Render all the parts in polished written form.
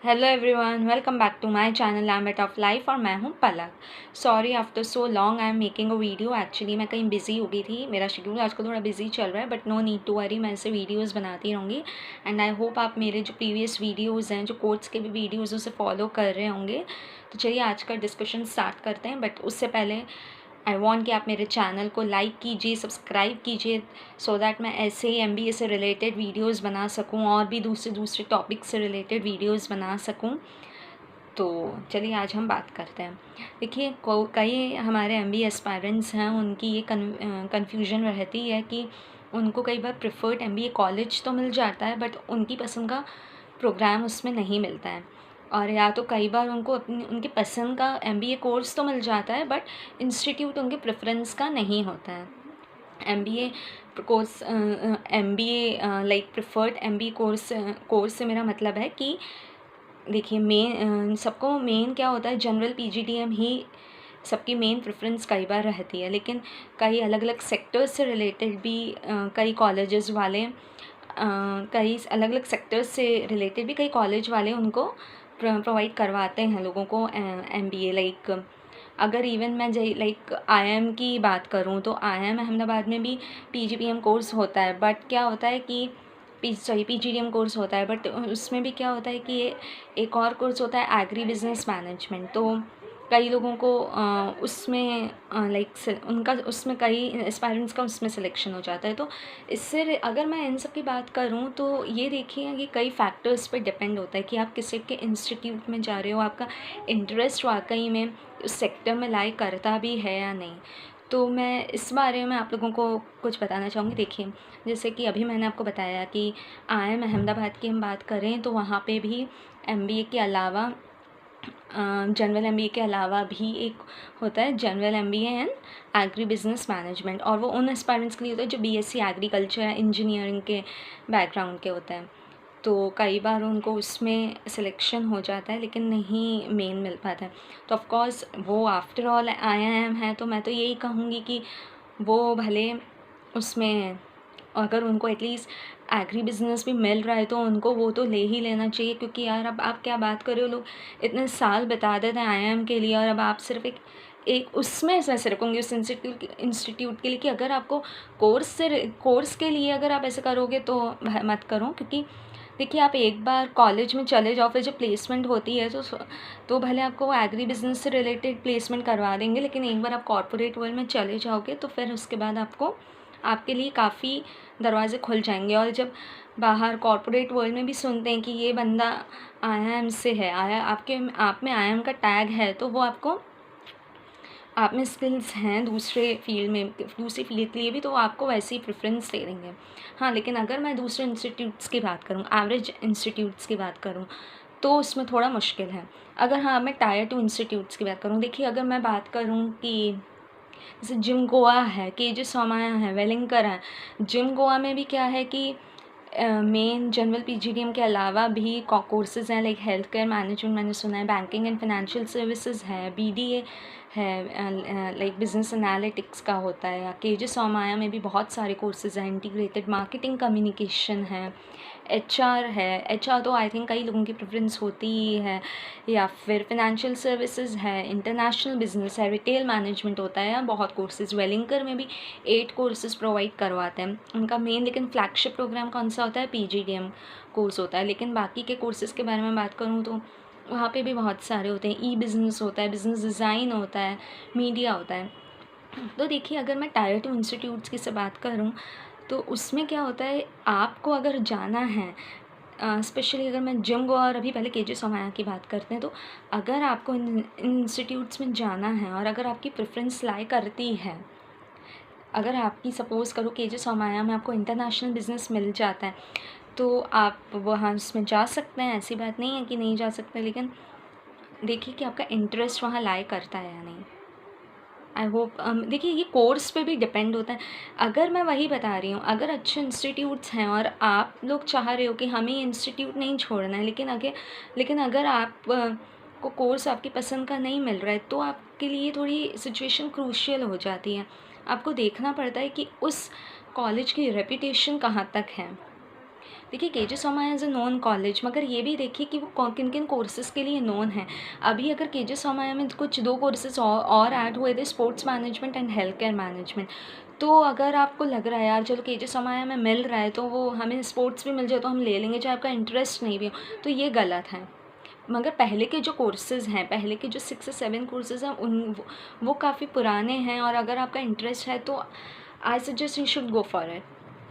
Hello everyone, welcome back to my channel ambit of life और मैं हूं Palak. Sorry after so long I am making a video. Actually मैं कहीं busy हो गई थी, मेरा शेड्यूल आजकल थोड़ा बिजी चल रहा है, but no need to worry, मैं ऐसे वीडियोस बनाती रहूँगी। एंड आई होप आप मेरे जो प्रीवियस वीडियोज़ हैं, जो कोर्स के भी वीडियोज़, उसे फॉलो कर रहे होंगे। तो चलिए आज का डिस्कशन स्टार्ट करते हैं, बट उससे पहले आई वॉन्ट कि आप मेरे चैनल को लाइक कीजिए, सब्सक्राइब कीजिए, सो दैट मैं ऐसे ही MBA से रिलेटेड वीडियोस बना सकूं और भी दूसरे टॉपिक से रिलेटेड वीडियोस बना सकूं। तो चलिए आज हम बात करते हैं। देखिए, कई हमारे MBA एस्पायरेंट्स हैं, उनकी ये कन्फ्यूजन रहती है कि उनको कई बार प्रेफर्ड MBA कॉलेज तो मिल जाता है, बट उनकी पसंद का प्रोग्राम उसमें नहीं मिलता है। और या तो कई बार उनको अपनी उनके पसंद का MBA कोर्स तो मिल जाता है, बट इंस्टीट्यूट उनके प्रेफरेंस का नहीं होता है। MBA course MBA like preferred MBA course से मेरा मतलब है कि देखिए, सबको मेन क्या होता है, जनरल PGDM ही सबकी मेन प्रेफरेंस कई बार रहती है, लेकिन कई अलग अलग सेक्टर्स से रिलेटेड भी कई कॉलेजेस वाले कई अलग अलग सेक्टर्स से रिलेटेड भी कई कॉलेज वाले उनको प्रोवाइड करवाते हैं लोगों को MBA। लाइक अगर इवन मैं लाइक IIM की बात करूँ तो IIM अहमदाबाद में भी PGPM कोर्स होता है, बट क्या होता है कि PGDM कोर्स होता है, बट उसमें भी क्या होता है कि एक और कोर्स होता है एग्री बिजनेस मैनेजमेंट। तो कई लोगों को उसमें लाइक उनका उसमें कई एस्पायरेंट्स का उसमें सिलेक्शन हो जाता है। तो इससे अगर मैं इन सब की बात करूँ तो ये देखिए कि कई फैक्टर्स पे डिपेंड होता है कि आप किसी के इंस्टीट्यूट में जा रहे हो, आपका इंटरेस्ट वाकई में उस सेक्टर में लाई करता भी है या नहीं। तो मैं इस बारे में आप लोगों को कुछ बताना चाहूँगी। देखिए, जैसे कि अभी मैंने आपको बताया कि IIM अहमदाबाद की हम बात करें तो वहाँ पे भी MBA के अलावा जनरल MBA के अलावा भी एक होता है general MBA and agri business management, और वो उन एस्पायरेंट्स के लिए होता है जो BSc एग्रीकल्चर या इंजीनियरिंग के बैकग्राउंड के होते हैं। तो कई बार उनको उसमें सिलेक्शन हो जाता है, लेकिन नहीं मेन मिल पाता है। तो ऑफकोर्स वो आफ्टर ऑल IIM है, तो मैं तो यही कहूँगी कि वो भले उसमें अगर उनको एटलीस्ट एग्री बिजनेस भी मिल रहा है तो उनको वो तो ले ही लेना चाहिए, क्योंकि यार अब आप क्या बात कर रहे हो, लोग इतने साल बता देते हैं IIM के लिए, और अब आप सिर्फ एक उसमें ऐसे रखोगे उस इंस्टीट्यूट के लिए कि अगर आपको कोर्स के लिए अगर आप ऐसे करोगे तो मत करो। क्योंकि देखिए, आप एक बार कॉलेज में चले जाओ, फिर जब प्लेसमेंट होती है तो भले आपको एग्री बिजनेस से रिलेटेड प्लेसमेंट करवा देंगे, लेकिन एक बार आप कॉर्पोरेट वर्ल्ड में चले जाओगे तो फिर उसके बाद आपके लिए काफ़ी दरवाजे खुल जाएंगे। और जब बाहर कॉर्पोरेट वर्ल्ड में भी सुनते हैं कि ये बंदा IIM से है, आप में IIM का टैग है, तो वो आप में स्किल्स हैं दूसरी फील्ड के लिए भी, तो आपको वैसे ही प्रेफरेंस दे देंगे। हाँ, लेकिन अगर मैं दूसरे इंस्टीट्यूट्स की बात करूँ, एवरेज इंस्टीट्यूट्स की बात करूँ, तो उसमें थोड़ा मुश्किल है। अगर हाँ मैं टायर 2 इंस्टीट्यूट्स की बात करूँ, देखिए अगर मैं बात करूँ कि जैसे जिम गोवा है, KJ सोमाया है, वेलिंकर है। जिम गोवा में भी क्या है कि मेन जनरल PGDM के अलावा भी कोर्सेज़ हैं, लाइक हेल्थ केयर मैनेजमेंट मैंने सुना है, बैंकिंग एंड फाइनेंशियल सर्विसेज है, BDA है, लाइक बिजनेस एनालिटिक्स का होता है। या KJ सोमाया में भी बहुत सारे कोर्सेज़ हैं, इंटीग्रेटेड मार्केटिंग कम्युनिकेशन है, HR है। HR तो आई थिंक कई लोगों की प्रेफरेंस होती ही है। या फिर फाइनेंशियल सर्विसेज है, इंटरनेशनल बिजनेस है, रिटेल मैनेजमेंट होता है, या बहुत कोर्सेज। वेलिंकर में भी 8 कोर्सेज प्रोवाइड करवाते हैं। उनका मेन लेकिन फ्लैगशिप प्रोग्राम कौन सा होता है, PGDM कोर्स होता है। लेकिन बाकी के कोर्सेज़ के बारे में बात करूँ तो वहाँ पे भी बहुत सारे होते हैं। E-बिज़नेस होता है, बिज़नेस डिज़ाइन होता है, मीडिया होता है। तो देखिए, अगर मैं टायर 2 इंस्टीट्यूट्स की से बात करूँ तो उसमें क्या होता है, आपको अगर जाना है, स्पेशली अगर मैं जिम गोवा और अभी पहले KJ सोमाया की बात करते हैं, तो अगर आपको इन इंस्टीट्यूट्स में जाना है और अगर आपकी प्रेफरेंस लाई करती है, अगर आपकी सपोज़ करो KJ सोमाया में आपको इंटरनेशनल बिज़नेस मिल जाता है, तो आप वहाँ उसमें जा सकते हैं, ऐसी बात नहीं है कि नहीं जा सकते। लेकिन देखिए कि आपका इंटरेस्ट वहाँ लाई करता है या नहीं। आई होप देखिए, ये कोर्स पे भी डिपेंड होता है। अगर मैं वही बता रही हूँ, अगर अच्छे इंस्टीट्यूट्स हैं और आप लोग चाह रहे हो कि हमें इंस्टीट्यूट नहीं छोड़ना है, लेकिन अगर आप को कोर्स आपकी पसंद का नहीं मिल रहा है, तो आपके लिए थोड़ी सिचुएशन क्रूशियल हो जाती है। आपको देखना पड़ता है कि उस कॉलेज की रेपुटेशन कहाँ तक है। देखिए K J Soma as a known college, मगर ये भी देखिए कि वो किन किन कोर्सेज़ के लिए नोन है। अभी अगर केजे सोमा में कुछ 2 कोर्सेज़ और ऐड हुए थे, sports management and health care management. तो अगर आपको लग रहा है यार चलो केजे सोमा में मिल रहा है तो वो हमें स्पोर्ट्स भी मिल जाए तो हम ले लेंगे, चाहे आपका इंटरेस्ट नहीं भी हो, तो ये गलत है। मगर पहले के जो कोर्सेज़ हैं, पहले के जो 6 से 7 कोर्सेज़ हैं वो काफ़ी पुराने हैं, और अगर आपका इंटरेस्ट है तो I suggest you should go for it.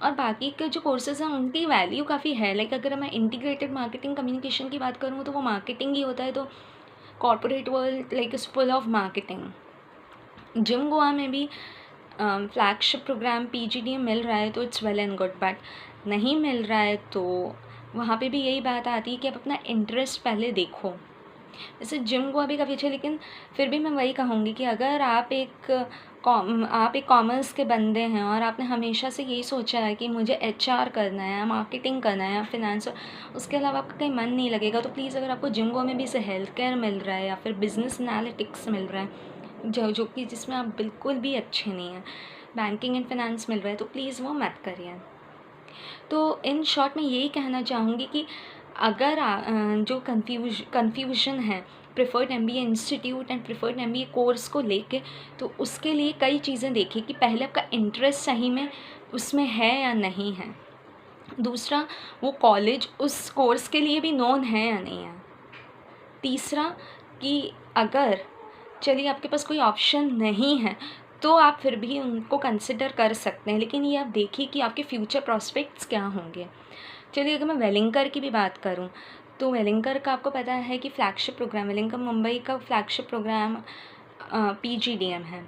और बाकी के जो कोर्सेज़ हैं उनकी वैल्यू काफ़ी है। लाइक अगर मैं इंटीग्रेटेड मार्केटिंग कम्युनिकेशन की बात करूँ तो वो मार्केटिंग ही होता है, तो corporate world like is full of marketing. Gym Goa में भी फ्लैगशिप प्रोग्राम पीजीडीएम मिल रहा है तो it's well and good, but नहीं मिल रहा है तो वहाँ पे भी यही बात आती है कि आप अपना इंटरेस्ट पहले देखो। वैसे जिम गोवा भी काफ़ी अच्छा है, लेकिन फिर भी मैं वही कहूँगी कि अगर आप एक कॉमर्स के बंदे हैं और आपने हमेशा से यही सोचा है कि मुझे एचआर करना है, मार्केटिंग करना है या फिनेंस, उसके अलावा आपका कहीं मन नहीं लगेगा, तो प्लीज़ अगर आपको जिम गोवा में भी से हेल्थ केयर मिल रहा है या फिर बिजनेस एनालिटिक्स मिल रहा है जो कि जिसमें आप बिल्कुल भी अच्छे नहीं हैं, बैंकिंग एंड फाइनेंस मिल रहा है, तो प्लीज़ वो मत करिए। तो इन शॉर्ट मैं यही कहना चाहूँगी कि अगर जो कन्फ्यूजन है preferred MBA institute and preferred MBA course को लेके, तो उसके लिए कई चीज़ें देखिए कि पहले आपका इंटरेस्ट सही में उसमें है या नहीं है। दूसरा, वो कॉलेज उस कोर्स के लिए भी नोन है या नहीं है। तीसरा, कि अगर चलिए आपके पास कोई ऑप्शन नहीं है तो आप फिर भी उनको कंसिडर कर सकते हैं, लेकिन ये आप देखिए कि आपके फ्यूचर प्रॉस्पेक्ट्स क्या होंगे। चलिए अगर मैं वेलिंकर की भी बात करूं तो वेलिंकर का आपको पता है कि फ्लैगशिप प्रोग्राम, वेलिंकर मुंबई का फ्लैगशिप प्रोग्राम पीजीडीएम है।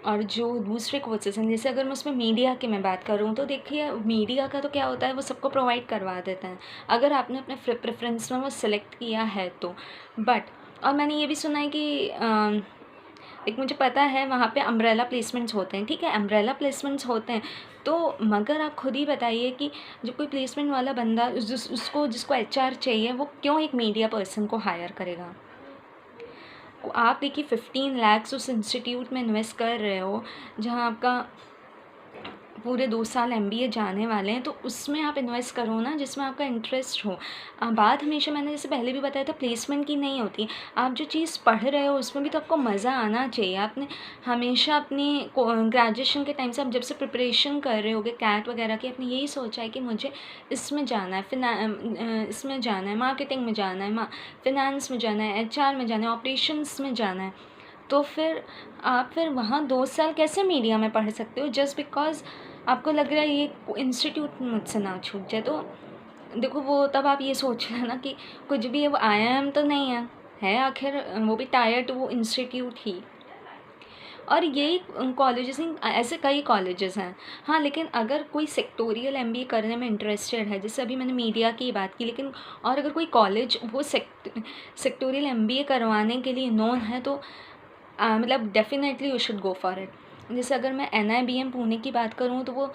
और जो दूसरे कोर्सेज हैं, जैसे अगर मैं उसमें मीडिया की मैं बात करूँ तो देखिए मीडिया का तो क्या होता है, वो सबको प्रोवाइड करवा देते हैं अगर आपने अपने प्रेफरेंस में वो सिलेक्ट किया है तो। बट और मैंने ये भी सुना है कि एक मुझे पता है वहाँ पे अम्ब्रेला प्लेसमेंट्स होते हैं, ठीक है, अम्ब्रेला प्लेसमेंट्स होते हैं, तो मगर आप खुद ही बताइए कि जो कोई प्लेसमेंट वाला बंदा जिसको एचआर चाहिए वो क्यों एक मीडिया पर्सन को हायर करेगा। आप देखिए 15 लाख उस इंस्टीट्यूट में इन्वेस्ट कर रहे हो जहाँ आपका पूरे 2 साल एमबीए जाने वाले हैं, तो उसमें आप इन्वेस्ट करो ना जिसमें आपका इंटरेस्ट हो। बात हमेशा मैंने जैसे पहले भी बताया था प्लेसमेंट की नहीं होती, आप जो चीज़ पढ़ रहे हो उसमें भी तो आपको मज़ा आना चाहिए। आपने हमेशा अपनी ग्रेजुएशन के टाइम से आप जब से प्रिपरेशन कर रहे होगे कैट वगैरह की, आपने यही सोचा है कि मुझे इसमें जाना है, इसमें जाना है, मार्केटिंग में जाना है, फिनेंस में जाना है, एचआर में जाना है, ऑपरेशंस में जाना है, तो फिर आप वहाँ 2 साल कैसे मीडिया में पढ़ सकते हो जस्ट बिकॉज़ आपको लग रहा है ये इंस्टीट्यूट मुझसे ना छूट जाए। तो देखो वो तब आप ये सोच लेना कि कुछ भी है वो आईआईएम तो नहीं है आखिर वो भी टायर टू वो इंस्टीट्यूट ही। और यही कॉलेजेस नहीं, ऐसे कई कॉलेजेस हैं। हाँ, लेकिन अगर कोई सेक्टोरियल एमबीए करने में इंटरेस्टेड है, जैसे अभी मैंने मीडिया की बात की, लेकिन और अगर कोई कॉलेज वो सेक्टोरियल एमबीए करवाने के लिए नोन है तो मतलब definitely you should go for it. जैसे अगर मैं एनआईबीएम पुणे की बात करूँ तो वो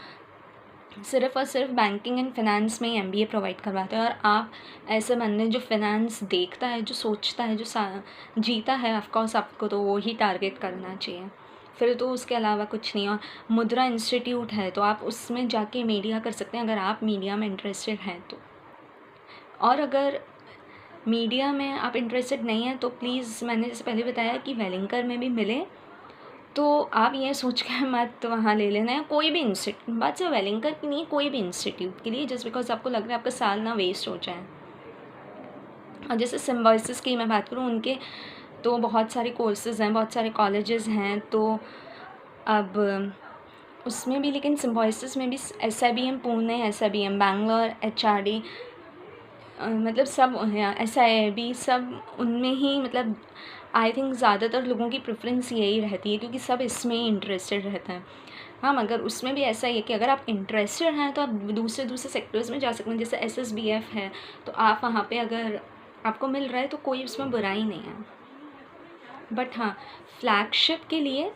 सिर्फ़ और सिर्फ बैंकिंग एंड फाइनेंस में ही एमबीए प्रोवाइड करवाते हैं, और आप ऐसे बंदे जो फाइनेंस देखता है, जो सोचता है, जो जीता है, ऑफकोर्स आपको तो वो ही टारगेट करना चाहिए, फिर तो उसके अलावा कुछ नहीं। और मुद्रा इंस्टीट्यूट है तो आप उसमें जाके मीडिया कर सकते हैं अगर आप मीडिया में इंटरेस्टेड हैं तो। और अगर मीडिया में आप इंटरेस्टेड नहीं हैं तो प्लीज़, मैंने जैसे पहले बताया कि वेलिंकर में भी मिले तो आप ये सोच कर मत वहाँ ले लेना है कोई भी इंस्टीट्यूट, बात सिर्फ वेलिंकर की नहीं, कोई भी इंस्टीट्यूट के लिए जस्ट बिकॉज आपको लग रहा है आपका साल ना वेस्ट हो जाए। और जैसे सिम्बायोसिस की मैं बात करूँ, उनके तो बहुत सारे कोर्सेज़ हैं, बहुत सारे कॉलेजेस हैं, तो अब उसमें भी, लेकिन सिम्बायोसिस में भी SIBM Pune, SIBM Bangalore, HRD मतलब सब हैं, SIIB सब उनमें ही, मतलब आई थिंक ज़्यादातर लोगों की प्रेफरेंस यही रहती है क्योंकि सब इसमें ही इंटरेस्टेड रहते हैं। हाँ, मगर उसमें भी ऐसा ही है कि अगर आप इंटरेस्टेड हैं तो आप दूसरे सेक्टर्स में जा सकते हैं, जैसे SSBF है तो आप वहाँ पे अगर आपको मिल रहा है तो कोई उसमें बुराई नहीं है। बट हाँ, फ्लैगशिप के लिए,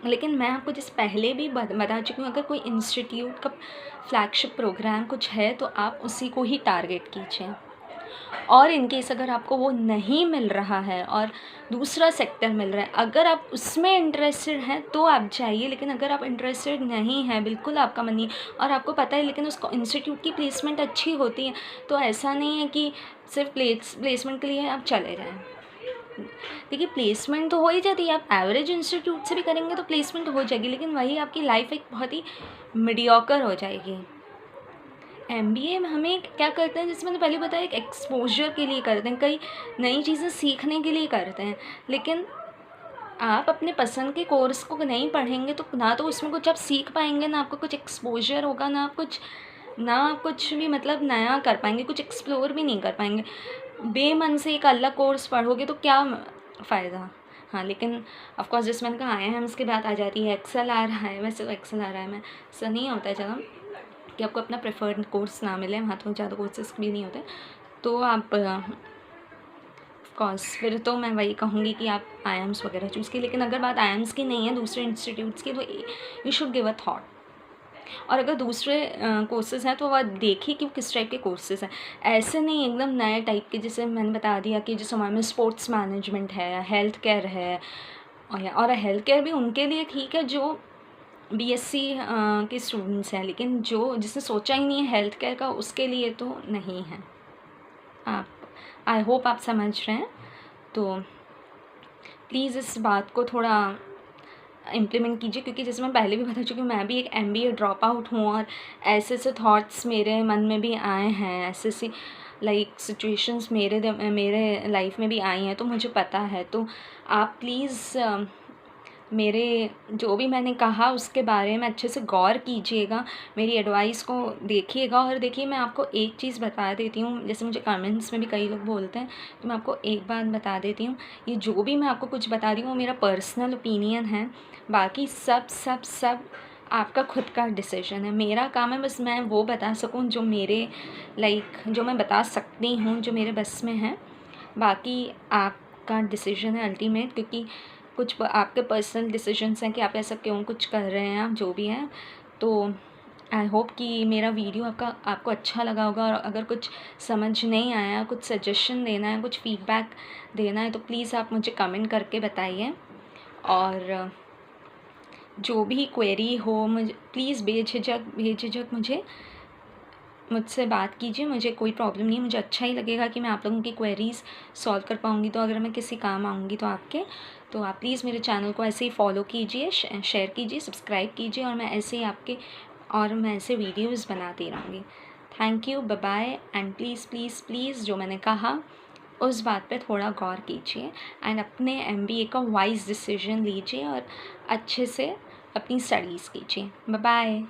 लेकिन मैं आपको जैसे पहले भी बता चुकी हूँ, अगर कोई इंस्टीट्यूट का फ्लैगशिप प्रोग्राम कुछ है तो आप उसी को ही टारगेट कीजिए। और इन केस अगर आपको वो नहीं मिल रहा है और दूसरा सेक्टर मिल रहा है, अगर आप उसमें इंटरेस्टेड हैं तो आप जाइए। लेकिन अगर आप इंटरेस्टेड नहीं हैं, बिल्कुल आपका मन नहीं, और आपको पता है लेकिन उसको इंस्टीट्यूट की प्लेसमेंट अच्छी होती है, तो ऐसा नहीं है कि सिर्फ प्लेसमेंट के लिए आप चले जाएँ। देखिए, प्लेसमेंट तो हो ही जाती है, आप एवरेज इंस्टीट्यूट से भी करेंगे तो प्लेसमेंट हो जाएगी, लेकिन वही आपकी लाइफ एक बहुत ही मीडियोकर हो जाएगी। एमबीए में हमें क्या करते हैं, जैसे मैंने पहले बताया, एक एक्सपोजर के लिए करते हैं, कई नई चीज़ें सीखने के लिए करते हैं। लेकिन आप अपने पसंद के कोर्स को नहीं पढ़ेंगे तो ना तो उसमें कुछ आप सीख पाएंगे, ना आपको कुछ एक्सपोजर होगा, ना कुछ भी मतलब नया कर पाएंगे, कुछ एक्सप्लोर भी नहीं कर पाएंगे। बेमन से एक अलग कोर्स पढ़ोगे तो क्या फ़ायदा। हाँ, लेकिन ऑफकोर्स जिस मैंने कहा IIMs की बात आ जाती है, एक्सेल आ रहा है, वैसे तो एक्सेल आ रहा है, मैं ऐसा नहीं होता है ज़्यादा कि आपको अपना प्रेफर्ड कोर्स ना मिले, वहाँ तो ज़्यादा कोर्सेज भी नहीं होते, तो आप ऑफकोर्स फिर तो मैं वही कहूँगी कि आप IIMs वगैरह चूज़ की। लेकिन अगर बात IIMs की नहीं है, दूसरे इंस्टीट्यूट्स की, तो you should give a thought. और अगर दूसरे कोर्सेज़ हैं तो वह देखिए कि वो किस टाइप के कोर्सेज़ हैं, ऐसे नहीं एकदम नए टाइप के, जैसे मैंने बता दिया कि जैसे हमारे में स्पोर्ट्स मैनेजमेंट है, हेल्थ केयर है, और हेल्थ केयर भी उनके लिए ठीक है जो BSc के स्टूडेंट्स हैं, लेकिन जो जिसने सोचा ही नहीं है हेल्थ केयर का, उसके लिए तो नहीं है। आप आई होप आप समझ रहे हैं, तो प्लीज़ इस बात को थोड़ा इम्प्लीमेंट कीजिए, क्योंकि जैसे मैं पहले भी बता चुकी हूँ, मैं भी एक MBA ड्रॉप आउट हूँ, और ऐसे ऐसे थॉट्स मेरे मन में भी आए हैं, ऐसे ऐसी लाइक सिचुएशंस मेरे लाइफ में भी आई हैं, तो मुझे पता है। तो आप प्लीज़ मेरे जो भी मैंने कहा उसके बारे में अच्छे से गौर कीजिएगा, मेरी एडवाइस को देखिएगा। और देखिए, मैं आपको एक चीज़ बता देती हूँ, जैसे मुझे कमेंट्स में भी कई लोग बोलते हैं, तो मैं आपको एक बात बता देती हूँ, ये जो भी मैं आपको कुछ बता रही हूँ वो मेरा पर्सनल ओपिनियन है, बाकी सब आपका खुद का डिसीजन है। मेरा काम है बस मैं वो बता सकूँ जो मेरे जो मैं बता सकती हूँ, जो मेरे बस में है, बाकी आपका डिसीजन है अल्टीमेट, क्योंकि कुछ आपके पर्सनल डिसीजंस हैं कि आप ऐसा क्यों कुछ कर रहे हैं, आप जो भी हैं। तो आई होप कि मेरा वीडियो आपको अच्छा लगा होगा, और अगर कुछ समझ नहीं आया, कुछ सजेशन देना है, कुछ फीडबैक देना है, तो प्लीज़ आप मुझे कमेंट करके बताइए। और जो भी क्वेरी हो, मुझे प्लीज़ बेझिझक मुझसे बात कीजिए, मुझे कोई प्रॉब्लम नहीं है, मुझे अच्छा ही लगेगा कि मैं आप लोगों की क्वेरीज़ सॉल्व कर पाऊँगी। तो अगर मैं किसी काम आऊँगी तो तो आप प्लीज़ मेरे चैनल को ऐसे ही फॉलो कीजिए, शेयर कीजिए, सब्सक्राइब कीजिए, और मैं ऐसे वीडियोज़ बनाती रहूँगी। Thank you, bye bye, and please जो मैंने कहा उस बात पे थोड़ा गौर कीजिए, एंड अपने MBA का वाइज़ डिसीजन लीजिए, और अच्छे से अपनी स्टडीज़ कीजिए। Bye bye.